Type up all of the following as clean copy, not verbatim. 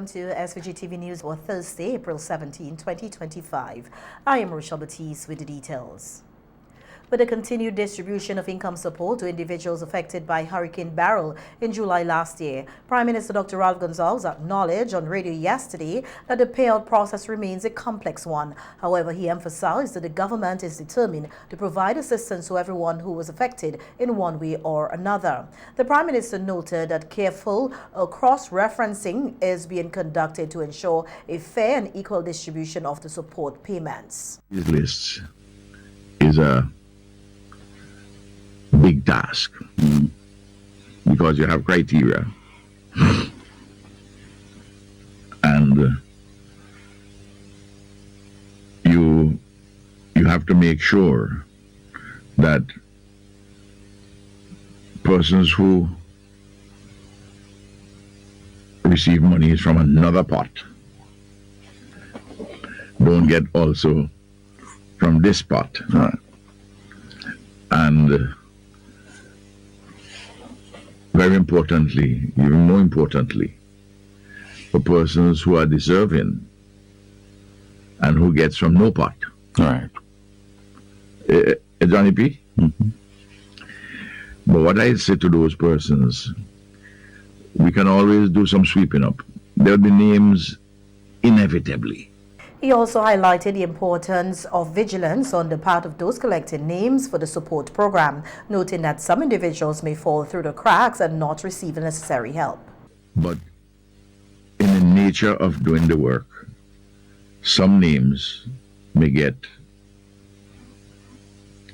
welcome to SVG-TV News for Thursday, April 17, 2025. I am Rochelle Batiste with the details. With the continued distribution of income support to individuals affected by Hurricane Beryl in July last year, Prime Minister Dr. Ralph Gonsalves acknowledged on radio yesterday that the payout process remains a complex one. However, he emphasized that the government is determined to provide assistance to everyone who was affected in one way or another. The Prime Minister noted that careful cross-referencing is being conducted to ensure a fair and equal distribution of the support payments. These lists is a big task because you have criteria and you have to make sure that persons who receive monies from another pot don't get also from this pot. And very importantly, even more importantly, for persons who are deserving and who gets from no pot. All right. Johnny P? Mm-hmm. But what I say to those persons, we can always do some sweeping up. There'll be names inevitably. He also highlighted the importance of vigilance on the part of those collecting names for the support program, noting that some individuals may fall through the cracks and not receive the necessary help. But in the nature of doing the work, some names may get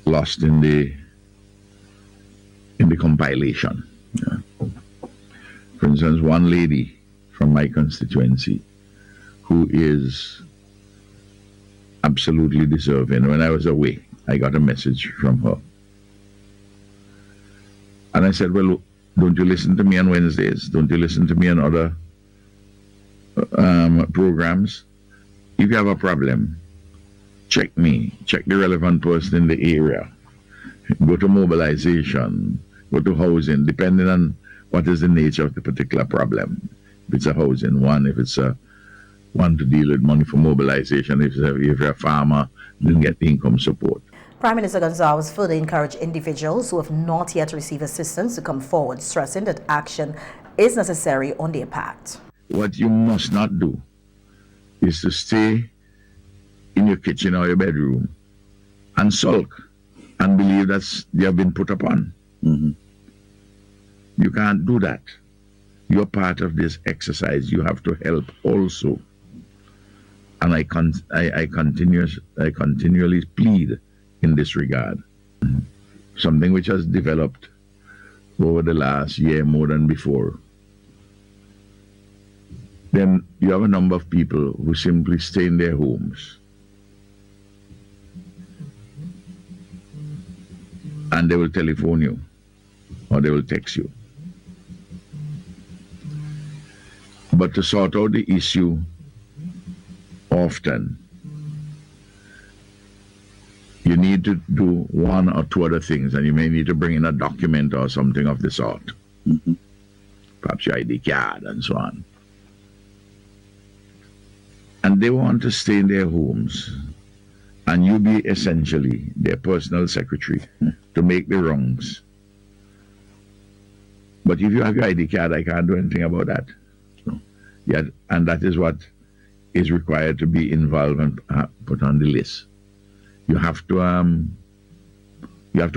lost in the compilation. Yeah. For instance, one lady from my constituency who is absolutely deserving. When I was away, I got a message from her. And I said, well, don't you listen to me on Wednesdays? Don't you listen to me on other programs? If you have a problem, check me. Check the relevant person in the area. Go to mobilization. Go to housing, depending on what is the nature of the particular problem. If it's a housing one, if it's a one to deal with money for mobilization, if you're a farmer, then get the income support. Prime Minister Gonsalves further encouraged individuals who have not yet received assistance to come forward, stressing that action is necessary on their part. What you must not do is to stay in your kitchen or your bedroom and sulk and believe that you have been put upon. Mm-hmm. You can't do that. You're part of this exercise. You have to help also. And I continually plead in this regard. Something which has developed over the last year more than before. Then you have a number of people who simply stay in their homes. And they will telephone you or they will text you. But to sort out the issue often, you need to do one or two other things, and you may need to bring in a document or something of the sort. Mm-hmm. Perhaps your ID card and so on. And they want to stay in their homes, and you be essentially their personal secretary to make the rounds. But if you have your ID card, I can't do anything about that. Yeah, and that is what is required to be involved and put on the list. You have to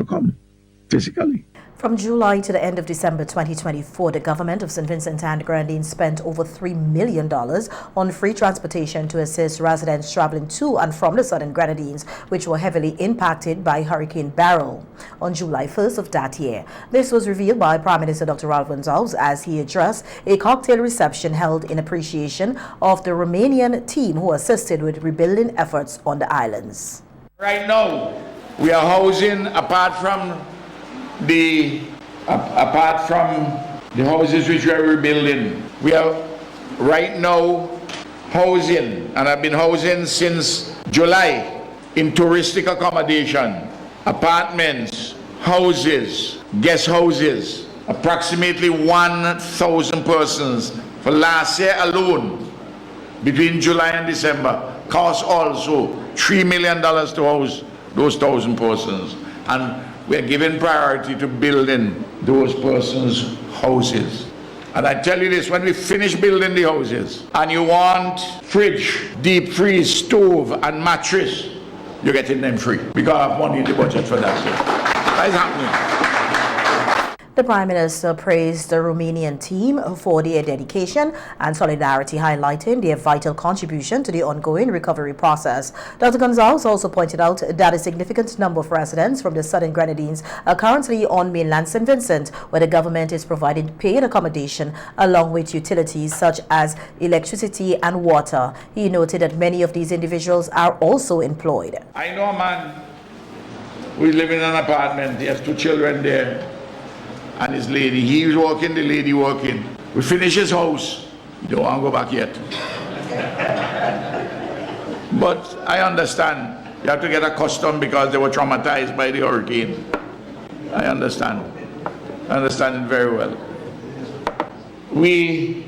come physically. From July to the end of December 2024, the government of St. Vincent and the Grenadines spent over $3 million on free transportation to assist residents traveling to and from the Southern Grenadines, which were heavily impacted by Hurricane Beryl on July 1st of that year. This was revealed by Prime Minister Dr. Ralph Gonsalves as he addressed a cocktail reception held in appreciation of the Romanian team who assisted with rebuilding efforts on the islands. Right now, we are housing, apart from the houses which we are rebuilding, we are right now housing, and I've been housing since July, in touristic accommodation, apartments, houses, guest houses, approximately 1,000 persons for last year alone, between July and December, cost also $3 million to house those 1,000 persons. And we're giving priority to building those persons' houses. And I tell you this, when we finish building the houses, and you want fridge, deep freeze, stove, and mattress, you're getting them free, because I have money in the budget for that. So that is happening. The Prime Minister praised the Romanian team for their dedication and solidarity, highlighting their vital contribution to the ongoing recovery process. Dr. Gonzalez also pointed out that a significant number of residents from the Southern Grenadines are currently on mainland St. Vincent, where the government is providing paid accommodation along with utilities such as electricity and water. He noted that many of these individuals are also employed. I know a man who is living in an apartment. He has 2 children there. And his lady, he's working, the lady working. We finish his house. He don't want to go back yet. But I understand. You have to get accustomed because they were traumatized by the hurricane. I understand. I understand it very well. We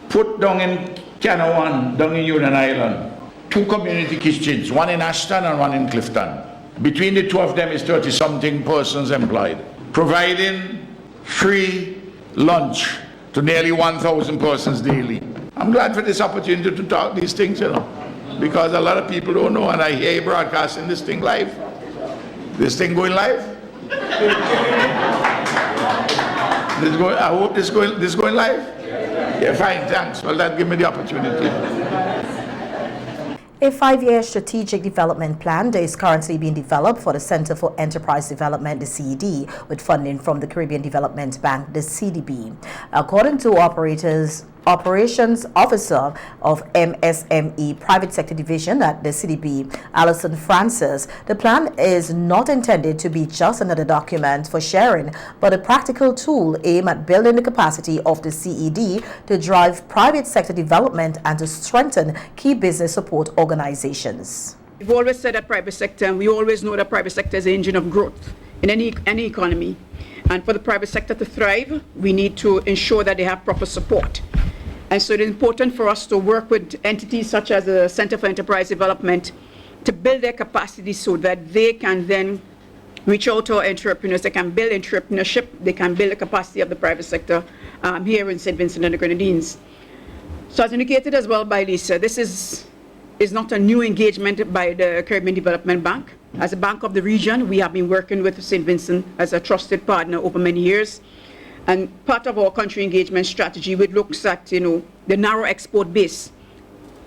put down in Canawan, down in Union Island, 2 community kitchens, one in Ashton and one in Clifton. Between the 2 of them is 30-something persons employed, providing free lunch to nearly 1,000 persons daily. I'm glad for this opportunity to talk these things, you know, because a lot of people don't know, and I hear you broadcasting this thing live. This thing going live? I hope this going live? Yeah, fine, thanks. Well, that give me the opportunity. A 5-year strategic development plan is currently being developed for the Center for Enterprise Development, the CED, with funding from the Caribbean Development Bank, the CDB. According to Operations Officer of MSME Private Sector Division at the CDB, Alison Francis, the plan is not intended to be just another document for sharing, but a practical tool aimed at building the capacity of the CED to drive private sector development and to strengthen key business support organizations. We've always said that private sector, and we always know that private sector is the engine of growth in any economy. And for the private sector to thrive, we need to ensure that they have proper support. And so it is important for us to work with entities such as the Center for Enterprise Development to build their capacity so that they can then reach out to our entrepreneurs, they can build entrepreneurship, they can build the capacity of the private sector here in St. Vincent and the Grenadines. So as indicated as well by Lisa, this is not a new engagement by the Caribbean Development Bank. As a bank of the region, we have been working with St. Vincent as a trusted partner over many years. And part of our country engagement strategy, which looks at, the narrow export base.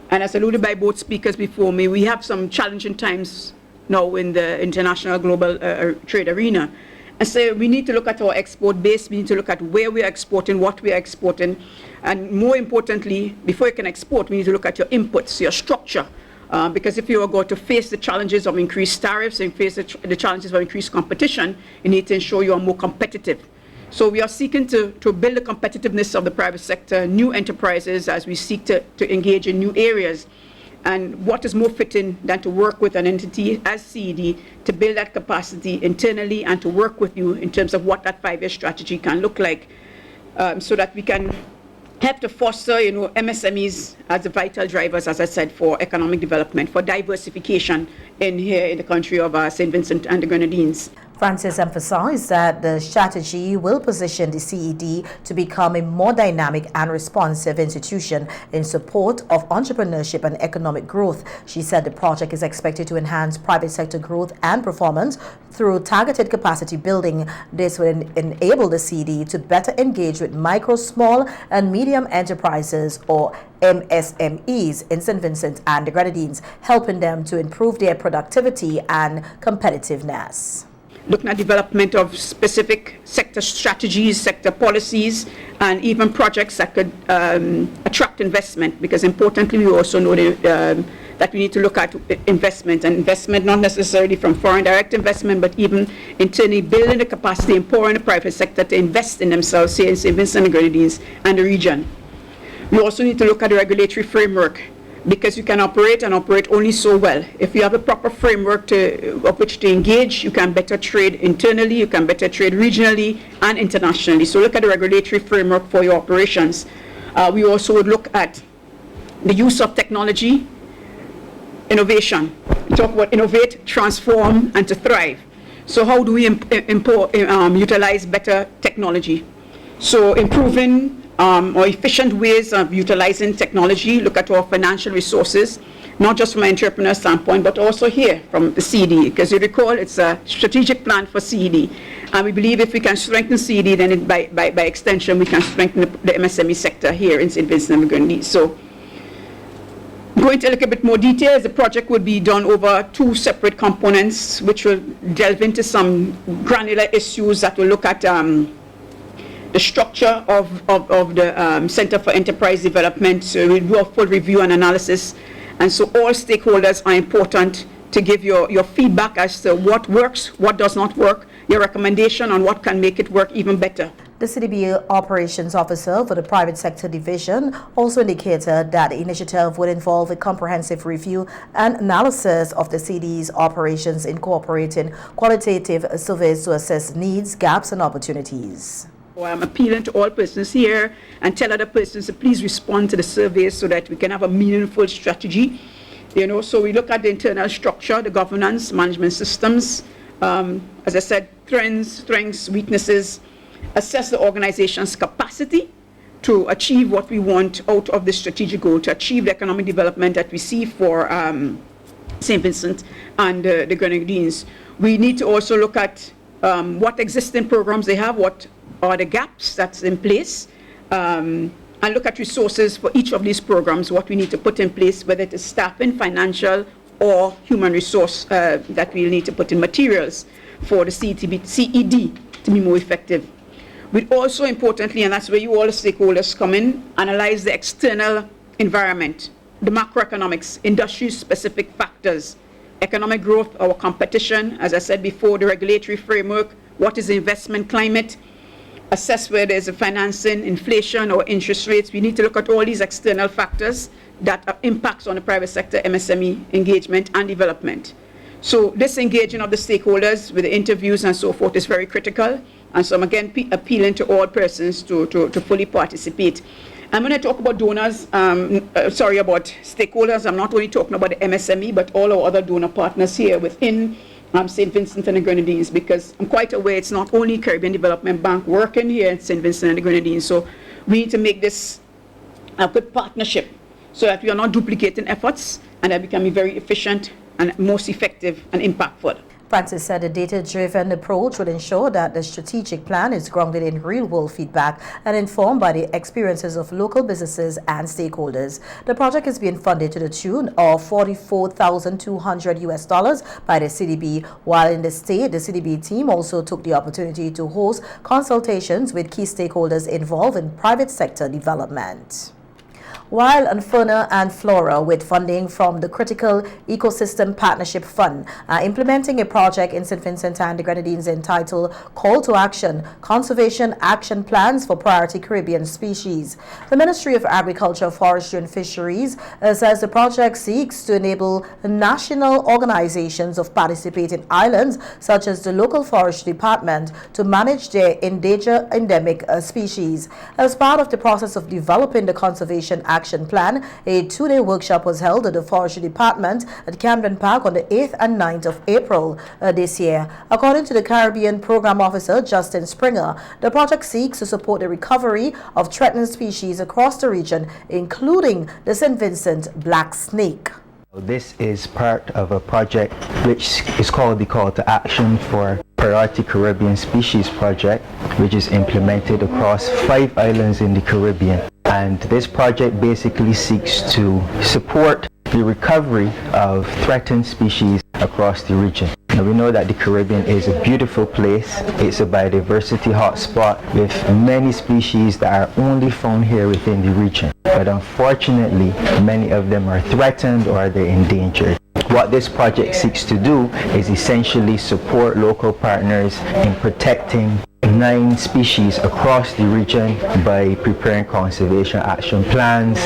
And as alluded by both speakers before me, we have some challenging times now in the international global trade arena. And so we need to look at our export base, we need to look at where we are exporting, what we are exporting, and more importantly, before you can export, we need to look at your inputs, your structure. Because if you are going to face the challenges of increased tariffs and face the challenges of increased competition, you need to ensure you are more competitive. So we are seeking to build the competitiveness of the private sector, new enterprises, as we seek to engage in new areas. And what is more fitting than to work with an entity as CED to build that capacity internally and to work with you in terms of what that 5-year strategy can look like, so that we can help to foster, MSMEs as the vital drivers, as I said, for economic development, for diversification in the country of St. Vincent and the Grenadines. Francis emphasized that the strategy will position the CED to become a more dynamic and responsive institution in support of entrepreneurship and economic growth. She said the project is expected to enhance private sector growth and performance through targeted capacity building. This will enable the CED to better engage with micro, small, and medium enterprises, or MSMEs, in St. Vincent and the Grenadines, helping them to improve their productivity and competitiveness. Looking at development of specific sector strategies, sector policies, and even projects that could attract investment, because importantly we also know that we need to look at investment, and investment not necessarily from foreign direct investment, but even internally building the capacity, empowering the private sector to invest in themselves here in St. Vincent and the Grenadines and the region. We also need to look at the regulatory framework, because you can operate and operate only so well. If you have a proper framework of which to engage, you can better trade internally, you can better trade regionally and internationally. So look at the regulatory framework for your operations. We also would look at the use of technology, innovation. We talk about innovate, transform, and to thrive. So how do we utilize better technology? So improving or efficient ways of utilizing technology, look at our financial resources, not just from an entrepreneur standpoint, but also here from the CED, because you recall it's a strategic plan for CED. And we believe if we can strengthen CED, then by extension, we can strengthen the MSME sector here in St. Vincent and the Grenadines. So going into a little bit more details, the project would be done over 2 separate components, which will delve into some granular issues that will look at the structure of the Center for Enterprise Development. So we'll do a full review and analysis. And so all stakeholders are important to give your feedback as to what works, what does not work, your recommendation on what can make it work even better. The CDB Operations Officer for the Private Sector Division also indicated that the initiative would involve a comprehensive review and analysis of the CD's operations, incorporating qualitative surveys to assess needs, gaps, and opportunities. I'm appealing to all persons here and tell other persons to please respond to the surveys so that we can have a meaningful strategy. You know, so we look at the internal structure, the governance, management systems, as I said, strengths, weaknesses, assess the organization's capacity to achieve what we want out of the strategic goal, to achieve the economic development that we see for St. Vincent and the Grenadines. We need to also look at what existing programs they have, what are the gaps that's in place, and look at resources for each of these programs, what we need to put in place, whether it is staffing, financial, or human resource that we need to put in materials for the CED to be more effective. We'd also importantly, and that's where you all the stakeholders come in, analyze the external environment, the macroeconomics, industry-specific factors, economic growth, our competition, as I said before, the regulatory framework, what is the investment climate, assess where there's a financing, inflation, or interest rates. We need to look at all these external factors that impacts on the private sector, MSME engagement and development. So this engaging of the stakeholders with the interviews and so forth is very critical. And so I'm again appealing to all persons to fully participate. I'm going to talk about donors, about stakeholders. I'm not only talking about the MSME, but all our other donor partners here within St. Vincent and the Grenadines, because I'm quite aware it's not only Caribbean Development Bank working here in St. Vincent and the Grenadines. So we need to make this a good partnership so that we are not duplicating efforts and that we can be very efficient and most effective and impactful. Francis said a data-driven approach will ensure that the strategic plan is grounded in real-world feedback and informed by the experiences of local businesses and stakeholders. The project is being funded to the tune of $44,200 by the CDB, while in the state, the CDB team also took the opportunity to host consultations with key stakeholders involved in private sector development. While Fauna and Flora, with funding from the Critical Ecosystem Partnership Fund, are implementing a project in St. Vincent and the Grenadines entitled Call to Action, Conservation Action Plans for Priority Caribbean Species. The Ministry of Agriculture, Forestry and Fisheries says the project seeks to enable national organizations of participating islands, such as the local forestry department, to manage their endangered endemic species. As part of the process of developing the Conservation Action Plan, a 2-day workshop was held at the Forestry Department at Camden Park on the 8th and 9th of April this year. According to the Caribbean Program Officer, Justin Springer, the project seeks to support the recovery of threatened species across the region, including the St. Vincent black snake. This is part of a project which is called the Call to Action for Priority Caribbean Species Project, which is implemented across 5 islands in the Caribbean. And this project basically seeks to support the recovery of threatened species across the region. Now, we know that the Caribbean is a beautiful place. It's a biodiversity hotspot with many species that are only found here within the region. But unfortunately, many of them are threatened or they're endangered. What this project seeks to do is essentially support local partners in protecting 9 species across the region by preparing conservation action plans,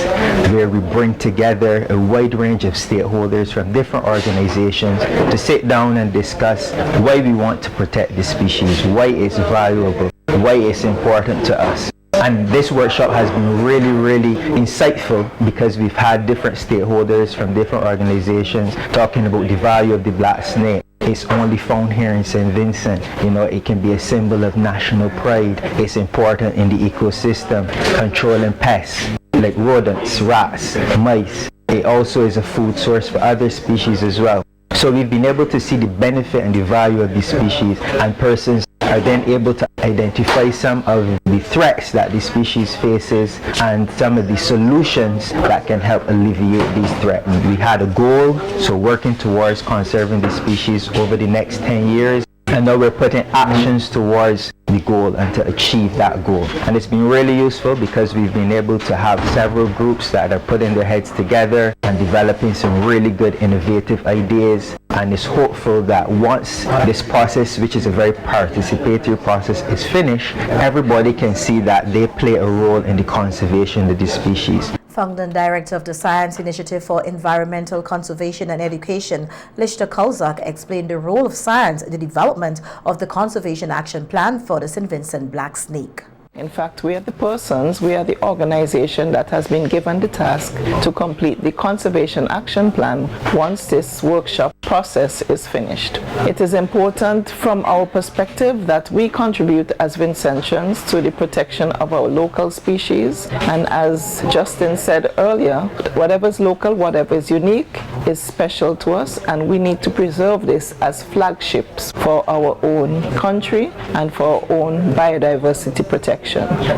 where we bring together a wide range of stakeholders from different organizations to sit down and discuss why we want to protect the species, why it's valuable, why it's important to us. And this workshop has been really insightful because we've had different stakeholders from different organizations talking about the value of the black snake. It's only found here in St. Vincent. You know, it can be a symbol of national pride. It's important in the ecosystem, controlling pests like rodents, rats, mice. It also is a food source for other species as well. So we've been able to see the benefit and the value of these species, and persons are then able to identify some of the threats that the species faces and some of the solutions that can help alleviate these threats. We had a goal, so working towards conserving the species over the next 10 years. And now we're putting actions towards the goal and to achieve that goal. And it's been really useful because we've been able to have several groups that are putting their heads together and developing some really good innovative ideas. And it's hopeful that once this process, which is a very participatory process, is finished, everybody can see that they play a role in the conservation of the species. Founder and Director of the Science Initiative for Environmental Conservation and Education, Lishta Kalzak, explained the role of science in the development of the Conservation Action Plan for the St. Vincent black snake. In fact, we are the organization that has been given the task to complete the Conservation Action Plan once this workshop process is finished. It is important from our perspective that we contribute as Vincentians to the protection of our local species, and as Justin said earlier, whatever is local, whatever is unique is special to us, and we need to preserve this as flagships for our own country and for our own biodiversity protection.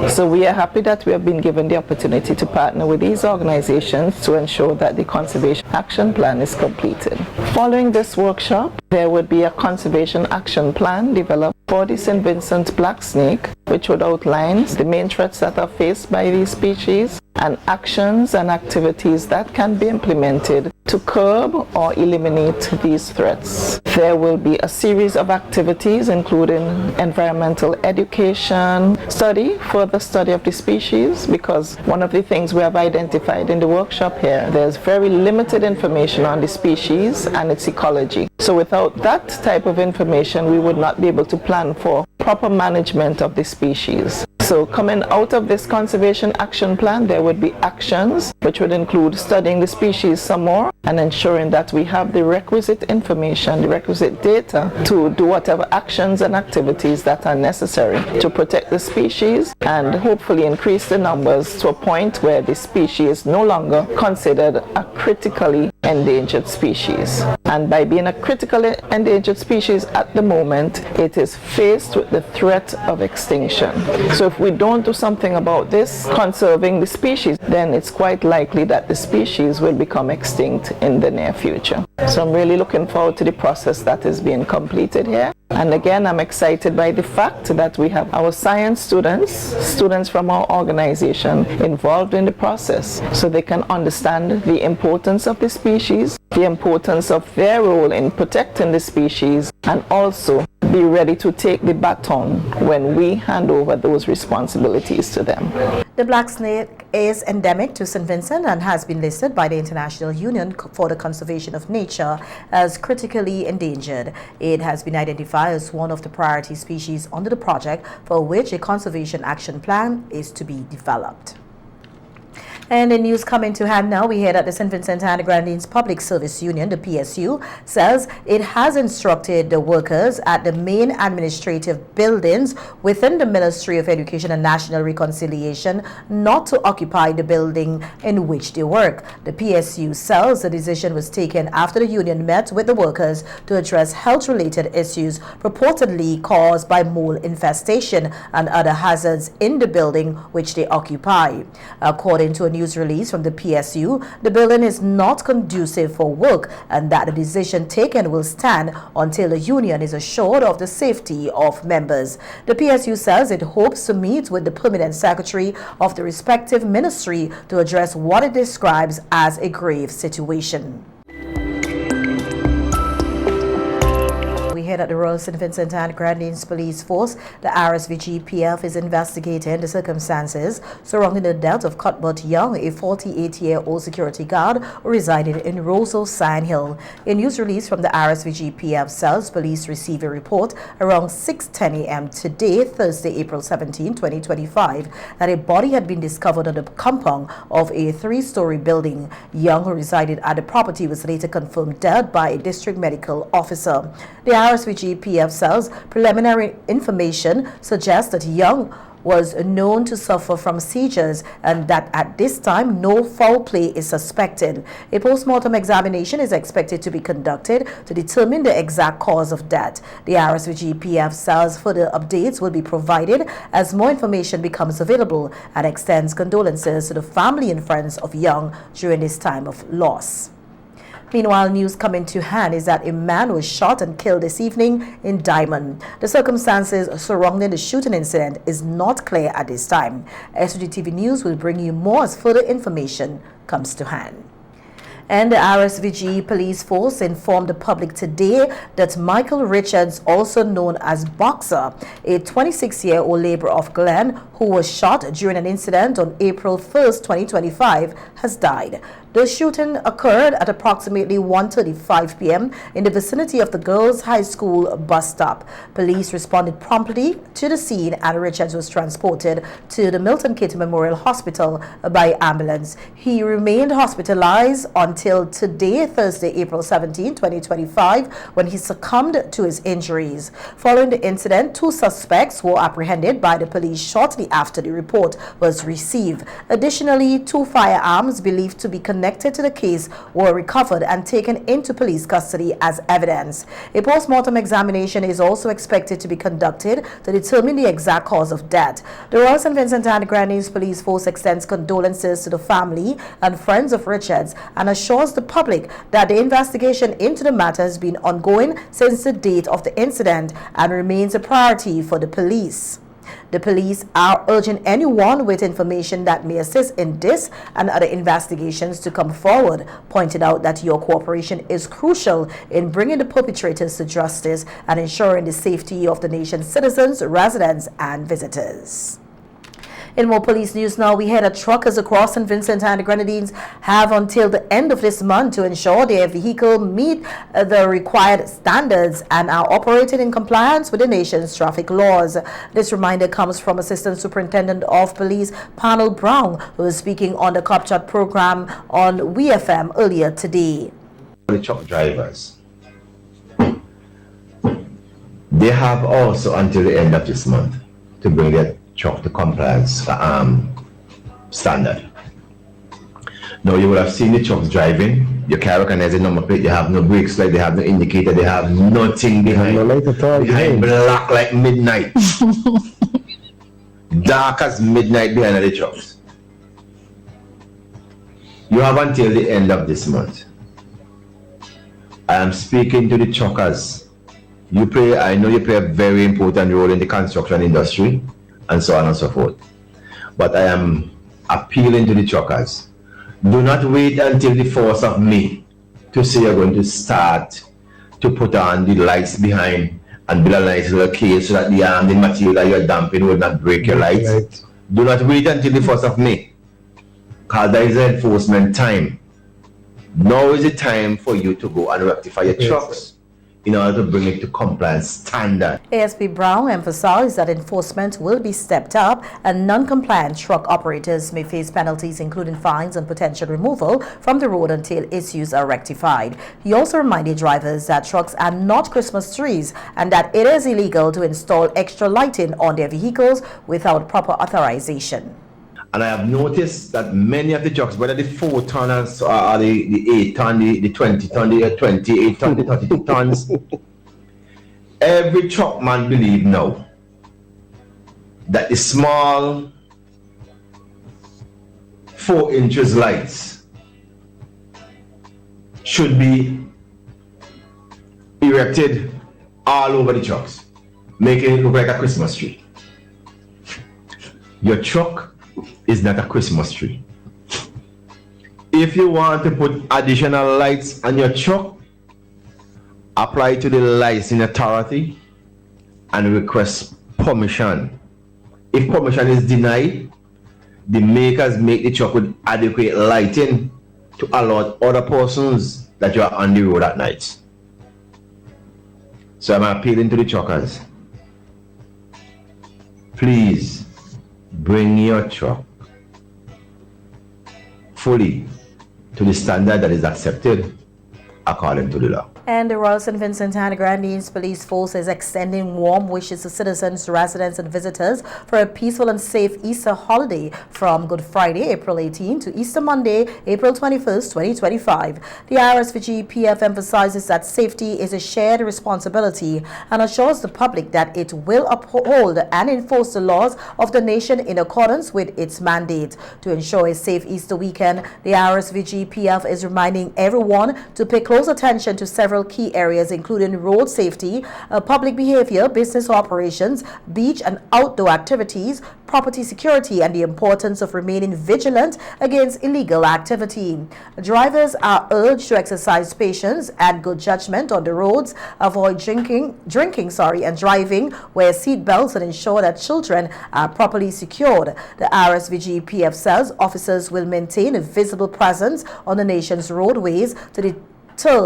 So we are happy that we have been given the opportunity to partner with these organizations to ensure that the Conservation Action Plan is completed. Following this workshop, there would be a Conservation Action Plan developed for the St. Vincent black snake, which would outline the main threats that are faced by these species and actions and activities that can be implemented to curb or eliminate these threats. There will be a series of activities including environmental education, further study of the species, because one of the things we have identified in the workshop here, there's very limited information on the species and its ecology. So without that type of information, we would not be able to plan for proper management of the species. So coming out of this Conservation Action Plan, there would be actions which would include studying the species some more and ensuring that we have the requisite information, the requisite data to do whatever actions and activities that are necessary to protect the species and hopefully increase the numbers to a point where the species is no longer considered a critically endangered species. And by being a critically endangered species at the moment, it is faced with the threat of extinction. So if we don't do something about this, conserving the species, then it's quite likely that the species will become extinct in the near future. So I'm really looking forward to the process that is being completed here. And again, I'm excited by the fact that we have our science students from our organization involved in the process, so they can understand the importance of the species, the importance of their role in protecting the species, and also be ready to take the baton when we hand over those responsibilities to them. The black snake is endemic to St. Vincent and has been listed by the International Union for the Conservation of Nature as critically endangered. It has been identified as one of the priority species under the project for which a conservation action plan is to be developed. And in news coming to hand now, we hear that the St. Vincent and Grenadines Public Service Union, the PSU, says it has instructed the workers at the main administrative buildings within the Ministry of Education and National Reconciliation not to occupy the building in which they work. The PSU says the decision was taken after the union met with the workers to address health-related issues purportedly caused by mole infestation and other hazards in the building which they occupy. According to a news release from the PSU, the building is not conducive for work and that the decision taken will stand until the union is assured of the safety of members. The PSU says it hopes to meet with the permanent secretary of the respective ministry to address what it describes as a grave situation. We here that the Royal St. Vincent and Grenadines Police Force, the SVG-TV, is investigating the circumstances surrounding the death of Cuthbert Young, a 48-year-old security guard who resided in Rosal Sandhill. A news release from the SVG-TV says police received a report around 6:10 a.m. today, Thursday, April 17, 2025, that a body had been discovered on the compound of a 3-story building. Young, who resided at the property, was later confirmed dead by a district medical officer. The SVG-TV says preliminary information suggests that Young was known to suffer from seizures and that at this time no foul play is suspected. A post-mortem examination is expected to be conducted to determine the exact cause of death. The SVG-TV says further updates will be provided as more information becomes available and extends condolences to the family and friends of Young during this time of loss. Meanwhile, news coming to hand is that a man was shot and killed this evening in Diamond. The circumstances surrounding the shooting incident is not clear at this time. SVGTV News will bring you more as further information comes to hand. And the SVG Police Force informed the public today that Michael Richards, also known as Boxer, a 26-year-old laborer of Glen who was shot during an incident on April 1st, 2025, has died. The shooting occurred at approximately 1:35 p.m. in the vicinity of the Girls High School bus stop. Police responded promptly to the scene and Richards was transported to the Milton Keynes Memorial Hospital by ambulance. He remained hospitalized until today, Thursday, April 17, 2025, when he succumbed to his injuries. Following the incident, 2 suspects were apprehended by the police shortly after the report was received. Additionally, 2 firearms believed to be connected to the case were recovered and taken into police custody as evidence. A post-mortem examination is also expected to be conducted to determine the exact cause of death. The Royal St. Vincent and Grenadines Police Force extends condolences to the family and friends of Richards and assures the public that the investigation into the matter has been ongoing since the date of the incident and remains a priority for the police. The police are urging anyone with information that may assist in this and other investigations to come forward, pointed out that your cooperation is crucial in bringing the perpetrators to justice and ensuring the safety of the nation's citizens, residents, and visitors. In more police news now, we hear that truckers across St. Vincent and the Grenadines have until the end of this month to ensure their vehicle meet the required standards and are operating in compliance with the nation's traffic laws. This reminder comes from Assistant Superintendent of Police Panel Brown, who was speaking on the Cop Chat program on WFM earlier today. The truck drivers, they have also until the end of this month to bring their truck to compliance standard. Now you would have seen the trucks driving, you can't recognize the number plate, you have no brakes light, they have no indicator, they have nothing behind. No light at all behind. Black like midnight. Dark as midnight behind the trucks. You have until the end of this month. I am speaking to the truckers. I know you play a very important role in the construction industry and so on and so forth. But I am appealing to the truckers. Do not wait until the 4th of May to say you're going to start to put on the lights behind and build a nice little case so that the material that you're dumping will not break your lights. Right. Do not wait until the 1st of May, because there is an enforcement time. Now is the time for you to go and rectify your trucks in order to bring it to compliance standard. ASP Brown emphasized that enforcement will be stepped up and non-compliant truck operators may face penalties including fines and potential removal from the road until issues are rectified. He also reminded drivers that trucks are not Christmas trees and that it is illegal to install extra lighting on their vehicles without proper authorization. And I have noticed that many of the trucks, whether the 4-tonners or the 8-ton, the 20-ton, the 28-ton, the 32 tons, every truck man believes now that the small 4 inches lights should be erected all over the trucks, making it look like a Christmas tree. Your truck is not a Christmas tree. If you want to put additional lights on your truck, apply to the licensing authority and request permission. If permission is denied, the makers make the truck with adequate lighting to allow other persons that you are on the road at night. So I'm appealing to the truckers. Please bring your truck fully to the standard that is accepted according to the law. And the Royal St. Vincent and Grenadines Police Force is extending warm wishes to citizens, residents and visitors for a peaceful and safe Easter holiday from Good Friday, April 18 to Easter Monday, April 21st, 2025. The SVG-PF emphasizes that safety is a shared responsibility and assures the public that it will uphold and enforce the laws of the nation in accordance with its mandate. To ensure a safe Easter weekend, the SVG-PF is reminding everyone to pay close attention to several key areas including road safety, public behavior, business operations, beach and outdoor activities, property security, and the importance of remaining vigilant against illegal activity. Drivers are urged to exercise patience and good judgment on the roads, avoid drinking, and driving, wear seat belts, and ensure that children are properly secured. The SVG-PF says officers will maintain a visible presence on the nation's roadways to deter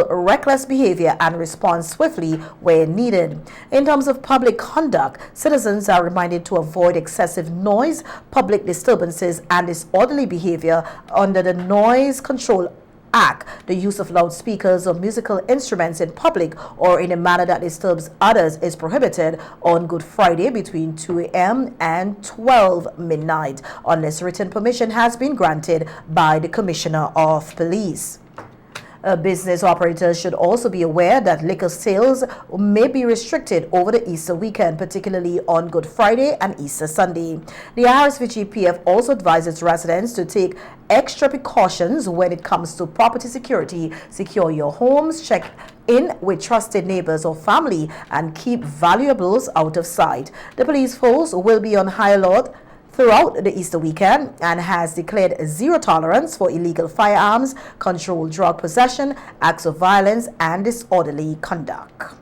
reckless behavior and respond swiftly where needed. In terms of public conduct, citizens are reminded to avoid excessive noise, public disturbances, and disorderly behavior under the Noise Control Act. The use of loudspeakers or musical instruments in public or in a manner that disturbs others is prohibited on Good Friday between 2 a.m. and 12 midnight, unless written permission has been granted by the Commissioner of Police. Business operators should also be aware that liquor sales may be restricted over the Easter weekend, particularly on Good Friday and Easter Sunday. The SVG-PF also advises residents to take extra precautions when it comes to property security. Secure your homes, check in with trusted neighbors or family, and keep valuables out of sight. The police force will be on high alert throughout the Easter weekend and has declared zero tolerance for illegal firearms, controlled drug possession, acts of violence, and disorderly conduct.